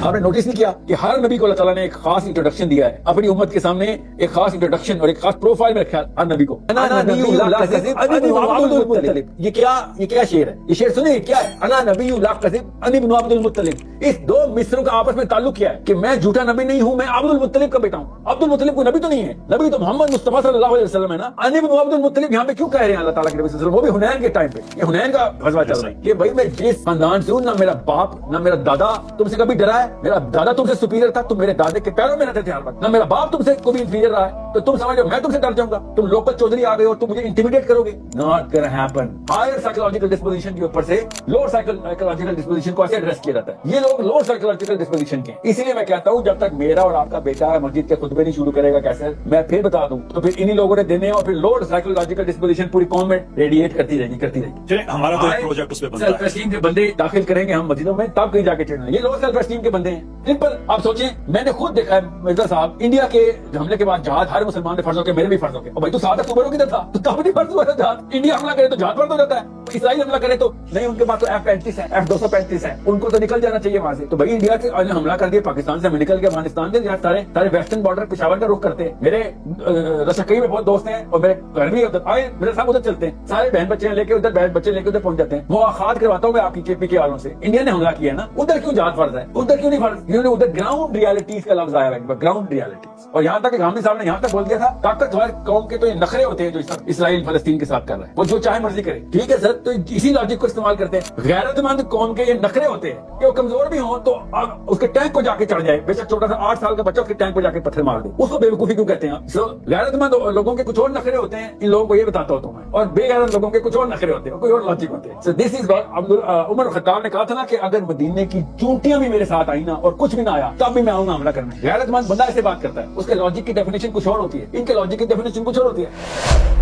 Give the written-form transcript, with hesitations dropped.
آپ نے نوٹس نہیں کیا کہ ہر نبی کو اللہ تعالیٰ نے ایک خاص انٹروڈکشن دیا ہے، اپنی امت کے سامنے ایک خاص انٹروڈکشن اور ایک خاص پروفائل میں رکھا ہے ہر نبی کو. یہ کیا شعر ہے؟ یہ شعر سنیں کیا ہے؟ انا نبی لا کذب انی ابن عبد المطلب. اس دو مصروں کا آپس میں تعلق کیا ہے کہ میں جھوٹا نبی نہیں ہوں، میں عبد المطلب کا بیٹا ہوں. عبد المطلب کوئی نبی تو نہیں ہے، نبی تو محمد مصطفیٰ صلی اللہ علیہ وسلم ہے نا. انی ابن عبد المطلب یہاں پہ کیوں کہہ رہے ہیں اللہ تعالیٰ کے نبی صلی اللہ علیہ وسلم، وہ بھی حنین کے ٹائم پہ. یہ حنین کا غزوہ چل رہا ہے کہ بھائی میں جس خاندان سے ہوں، نہ میرا باپ نہ میرا دادا تم سے کبھی ڈرا ہے. میرا دادا تم سے سپیریئر تھا، تم میرے دادے کے پیروں میں رہتے تھے ہر وقت. نہ میرا باپ تم سے کبھی انفیریئر رہا ہے، تو تم سمجھو میں تم سے ڈر جاؤں گا. تم لوکل چودھری آ گئے ہو، تم مجھے انٹیمیڈیٹ کرو گے. ناٹ گonna happen. ہائر سائیکولوجیکل ڈسپوزیشن کے اوپر سے لوور سائیکولوجیکل ڈسپوزیشن کو ایسے ایڈریس کیا جاتا ہے. یہ لوگ لوور سائیکولوجیکل ڈسپوزیشن کے. اسی لیے میں کہتا ہوں جب تک میرا اور آپ کا بیٹا مسجد کے خطبے نہیں شروع کرے گا کیسے میں پھر بتا دوں تو پھر انہی لوگوں نے دینے اور پھر لوور سائیکولوجیکل ڈسپوزیشن پوری قوم میں ریڈیٹ کرتی رہے گی. چلیں ہمارا تو ایک پروجیکٹ اس پہ بنتا ہے. سیلف اسٹیم کے بندے داخل کریں گے ہم مسجدوں میں تب کہیں جا کے چڑھنا. یہ لوگ سیلف اسٹیم کے بندے ہیں جن پر آپ سوچیں. میں نے خود دیکھا ہے مرزا صاحب، انڈیا کے حملے کے بعد جہاد ہر مسلمان نے فرض ہو کے میرے بھی فرض ہو کے. اور بھائی تو 7 اکتوبر کو کدھر تھا؟ تو تب نہیں فرض ہوا تھا جہاد. انڈیا حملہ کرے تو جہاد فرض ہو جاتا ہے، اسرائیل حملہ کرے تو نہیں. ان کے پاس تو F-35 ہے، F-235 ہے، ان کو تو نکل جانا چاہیے وہاں سے. تو بھائی انڈیا سے حملہ کر دیا پاکستان سے، ہمیں نکل کے افغانستان سے سارے ویسٹرن بارڈر پشاور کا رخ کرتے ہیں. میرے رشکئی میں بہت دوست ہیں اور میرے گھر بھی آئے میرے صاحب ادھر چلتے ہیں. سارے بہن بچے لے کے ادھر، بہن بچے لے کے ادھر پہنچ جاتے ہیں. مواخات کرواتا ہوں میں آپ کی کے پی کے والوں سے. انڈیا نے حملہ کیا ہے نا، ادھر کیوں جہاد فرض ہے؟ ادھر کیوں نہیں فرض؟ کیونکہ ادھر گراؤنڈ ریالٹیز کا لفظ آیا ہے، گراؤنڈ ریالٹیز. اور یہاں تک کہ غامدی صاحب نے یہاں تک بول دیا تھا طاقتور قوم کے تو یہ نخرے ہوتے ہیں جو اسرائیل فلسطین کے ساتھ کر رہا ہے. وہ جو چاہے مرضی کرے، ٹھیک ہے سر. تو اسی لاجک کو استعمال کرتے ہیں. غیرت مند قوم کے یہ نخرے ہوتے ہیں کہ وہ کمزور بھی ہوں تو اس کے ٹینک کو جا کے چڑھ جائے. بے شک چھوٹا سا 8 سال کا بچہ اس کے ٹینک کو جا کے پتھر مار دے، اس کو بیوقوفی کیوں کہتے ہیں؟ غیرت مند لوگوں کے کچھ اور نخرے ہوتے ہیں، ان لوگوں کو یہ بتاتا ہوتا ہوں میں. اور بے غیرت لوگوں کے کچھ اور نخرے ہوتے ہیں، کوئی اور لاجک ہوتے ہیں. دس از عمر الخطاب نے کہا تھا نا کہ اگر مدینے کی چونٹیاں بھی میرے ساتھ آئی نا اور کچھ بھی نہ آیا تب بھی میں آؤں گا حملہ کرنے. غیرت مند بندہ ایسے بات کرتا ہے، اس کے لاجک کی ڈیفینیشن کچھ اور ہوتی ہے، ان کے لاجک کی ڈیفینیشن کچھ اور ہوتی ہے.